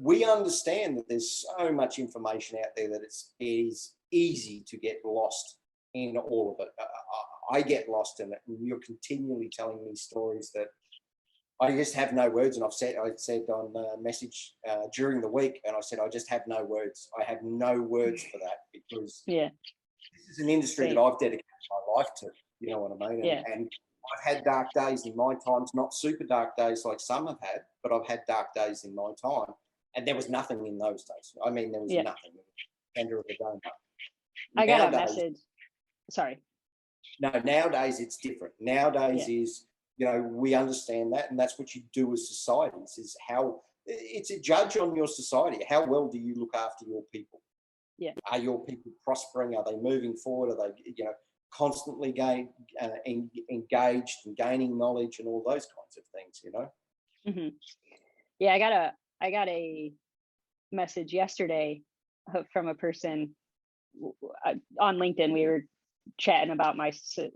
we understand that there's so much information out there that it is easy to get lost in all of it. I get lost in it, and you're continually telling me stories that I just have no words. And I said on a message during the week, and I said, I just have no words. I have no words for that, because this is an industry that I've dedicated my life to. You know what I mean? And I've had dark days in my times, not super dark days like some have had, but I've had dark days in my time. And there was nothing in those days. I mean, there was nothing. Center of the donut. I got a message. Sorry. No, nowadays it's different. Nowadays is, you know, we understand that, and that's what you do as societies, is how it's a judge on your society. How well do you look after your people? Yeah. Are your people prospering? Are they moving forward? Are they, you know, constantly engaged and gaining knowledge and all those kinds of things, you know? Mm-hmm. Yeah, I got a message yesterday from a person on LinkedIn. We were chatting about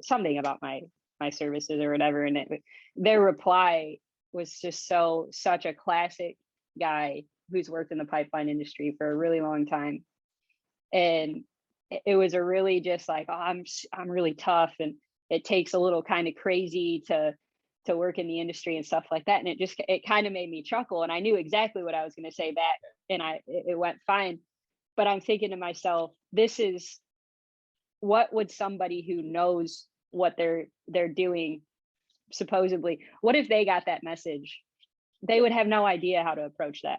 something about my services or whatever, and their reply was just such a classic guy who's worked in the pipeline industry for a really long time, and it was a really just like, oh, I'm really tough, and it takes a little kind of crazy to work in the industry and stuff like that. And it kind of made me chuckle, and I knew exactly what I was going to say back, and it went fine. But I'm thinking to myself, this is, what would somebody who knows what they're doing, supposedly, what if they got that message? They would have no idea how to approach that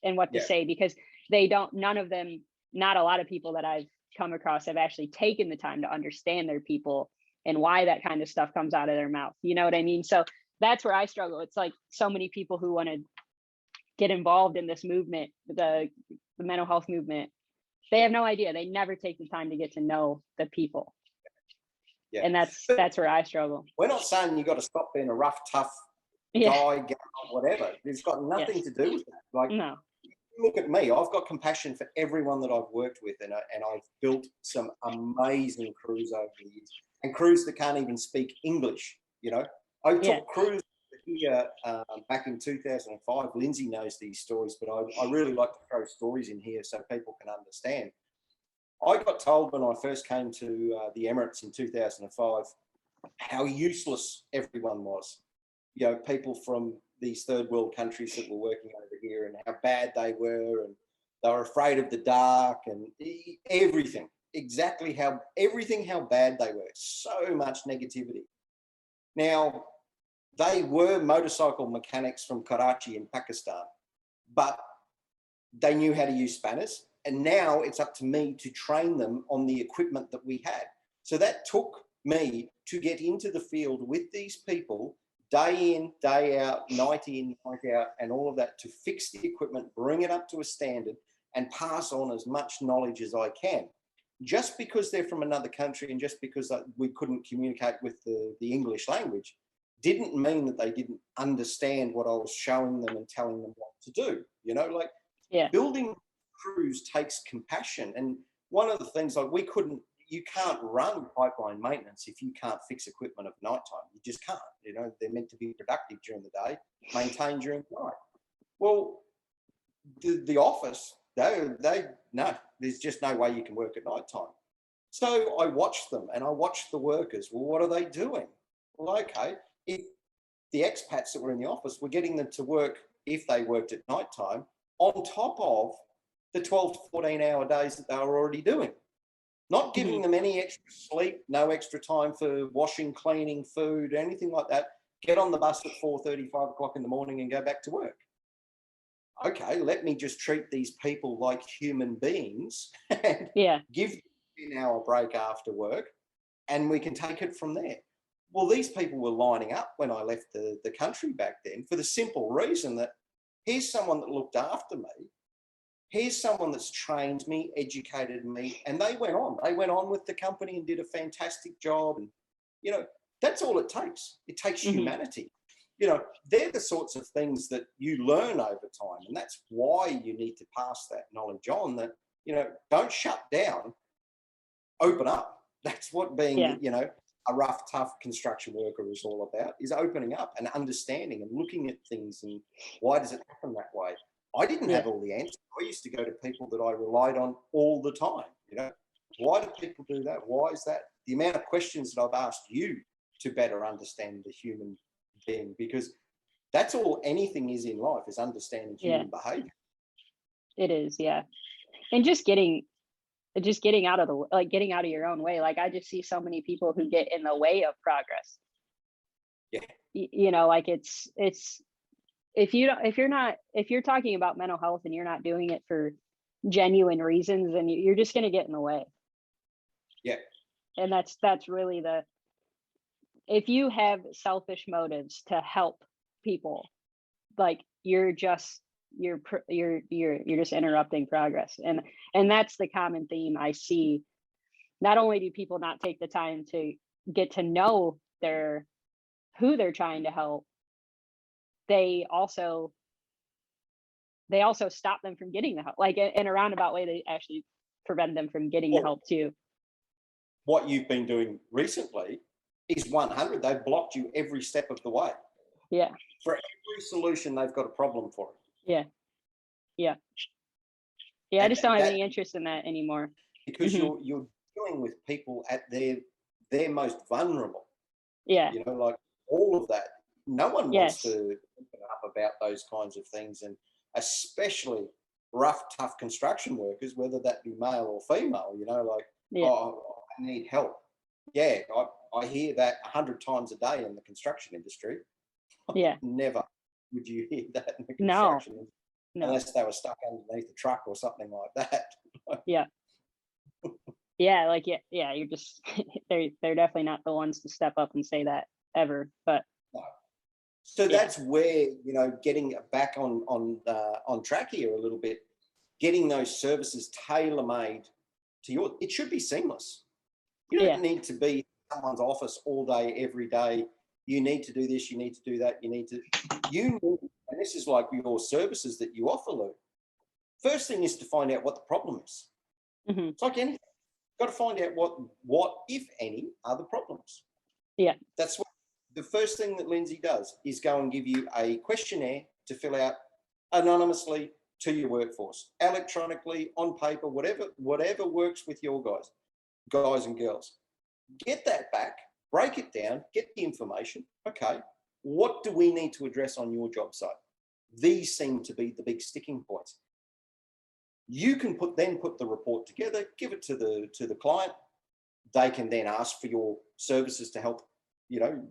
and what to say, because none of them, not a lot of people that I've come across, have actually taken the time to understand their people and why that kind of stuff comes out of their mouth. You know what I mean? So that's where I struggle. It's like so many people who want to get involved in this movement, the mental health movement, they have no idea. They never take the time to get to know the people. Yeah. And that's where I struggle. We're not saying you got to stop being a rough, tough guy, whatever. It's got nothing to do with that. Like, no. Look at me. I've got compassion for everyone that I've worked with, and I've built some amazing crews over the years, and crews that can't even speak English. You know, I took crews here back in 2005. Lindsay knows these stories, but I really like to throw stories in here so people can understand. I got told when I first came to the Emirates in 2005 how useless everyone was. You know, people from these third world countries that were working over here, and how bad they were, and they were afraid of the dark, and everything, how bad they were. So much negativity. Now, they were motorcycle mechanics from Karachi in Pakistan, but they knew how to use spanners. And now it's up to me to train them on the equipment that we had. So that took me to get into the field with these people day in, day out, night in, night out, and all of that, to fix the equipment, bring it up to a standard, and pass on as much knowledge as I can. Just because they're from another country, and just because we couldn't communicate with the English language, didn't mean that they didn't understand what I was showing them and telling them what to do. You know, like building crews takes compassion. And one of the things, like, you can't run pipeline maintenance if you can't fix equipment at nighttime. You just can't. You know, they're meant to be productive during the day, maintained during the night. Well, the office, no, there's just no way you can work at nighttime. So I watched them, and I watched the workers. Well, what are they doing? Well, okay, if the expats that were in the office were getting them to work, if they worked at nighttime, on top of the 12 to 14 hour days that they were already doing. Not giving them any extra sleep, no extra time for washing, cleaning, food, anything like that. Get on the bus at 4:30, 5 o'clock in the morning and go back to work. Okay, let me just treat these people like human beings and give them an hour break after work, and we can take it from there. Well, these people were lining up when I left the country back then, for the simple reason that here's someone that looked after me. Here's someone that's trained me, educated me, and they went on. They went on with the company and did a fantastic job. And, you know, that's all it takes. It takes humanity. You know, they're the sorts of things that you learn over time. And that's why you need to pass that knowledge on, that, you know, don't shut down, open up. That's what being, you know, a rough, tough construction worker is all about, is opening up and understanding and looking at things, and why does it happen that way? I didn't have all the answers. I used to go to people that I relied on all the time. You know, why do people do that? Why is that? The amount of questions that I've asked you to better understand the human being, because that's all anything is in life, is understanding human behavior. It is, yeah. And just getting out of the, getting out of your own way. Like, I just see so many people who get in the way of progress. Yeah. You know, like it's if you're talking about mental health and you're not doing it for genuine reasons, then you're just going to get in the way. Yeah. And that's really if you have selfish motives to help people, like, you're just interrupting progress. And that's the common theme I see. Not only do people not take the time to get to know who they're trying to help, they also stop them from getting the help. Like, in a roundabout way, they actually prevent them from getting the help too. What you've been doing recently is 100. They've blocked you every step of the way. Yeah. For every solution, they've got a problem for it. Yeah. Yeah. Yeah. I just don't have any interest in that anymore. Because you're dealing with people at their most vulnerable. Yeah. You know, like all of that. No one wants to open up about those kinds of things, and especially rough, tough construction workers, whether that be male or female, you know, like, oh, I need help. Yeah, I hear that 100 times a day in the construction industry. Yeah. Never would you hear that in the construction industry, unless they were stuck underneath a truck or something like that. Yeah. Yeah, like, yeah, you're just they're definitely not the ones to step up and say that ever. But no. So that's where, you know, getting back on track here a little bit, getting those services tailor-made to it should be seamless. You don't need to be in someone's office all day, every day. You need to do this, you need to do that, and this is like your services that you offer, Lou. First thing is to find out what the problem is. Mm-hmm. It's like anything. You've got to find out what, if any, are the problems. Yeah. That's what the first thing that Lindsay does is go and give you a questionnaire to fill out anonymously to your workforce, electronically, on paper, whatever works with your guys and girls. Get that back, break it down, get the information. Okay, what do we need to address on your job site? These seem to be the big sticking points. You can put the report together, give it to the client. They can then ask for your services to help, you know,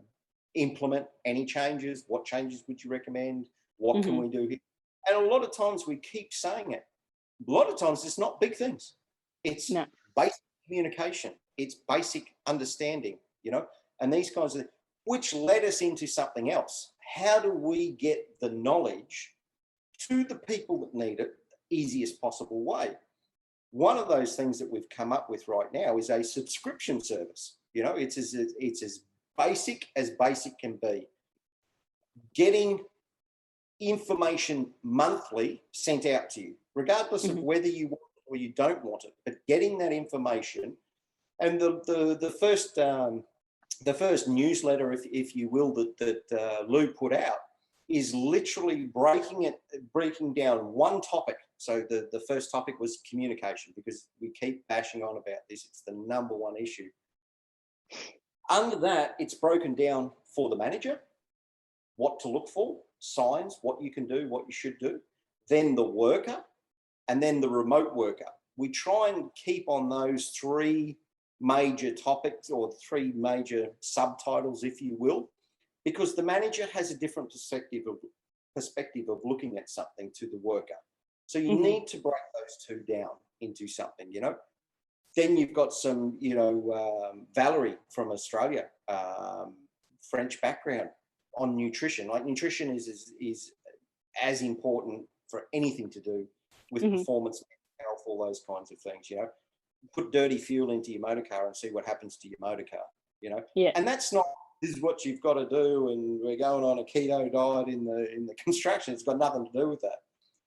implement any changes. What changes would you recommend? What can we do here? And a lot of times we keep saying it. A lot of times it's not big things. It's basic communication. It's basic understanding, you know, and these kinds of things, which led us into something else. How do we get the knowledge to the people that need it the easiest possible way? One of those things that we've come up with right now is a subscription service. You know, it's as basic can be. Getting information monthly sent out to you, regardless of whether you want it or you don't want it, but getting that information. And the first newsletter, if you will, that Lou put out is literally breaking down one topic. So the first topic was communication, because we keep bashing on about this. It's the number one issue. Under that, it's broken down for the manager, what to look for, signs, what you can do, what you should do, then the worker, and then the remote worker. We try and keep on those three major topics, or three major subtitles, if you will, because the manager has a different perspective of looking at something to the worker. So you need to break those two down into something, you know. Then you've got some, you know, Valerie from Australia, French background, on nutrition. Like, nutrition is as important for anything to do with performance, health, all those kinds of things, you know. Put dirty fuel into your motor car and see what happens to your motor car, you know. And that's not, this is what you've got to do, and we're going on a keto diet in the construction. It's got nothing to do with that.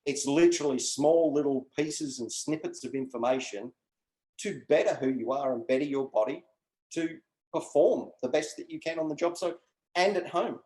It's literally small little pieces and snippets of information to better who you are and better your body to perform the best that you can on the job site and at home.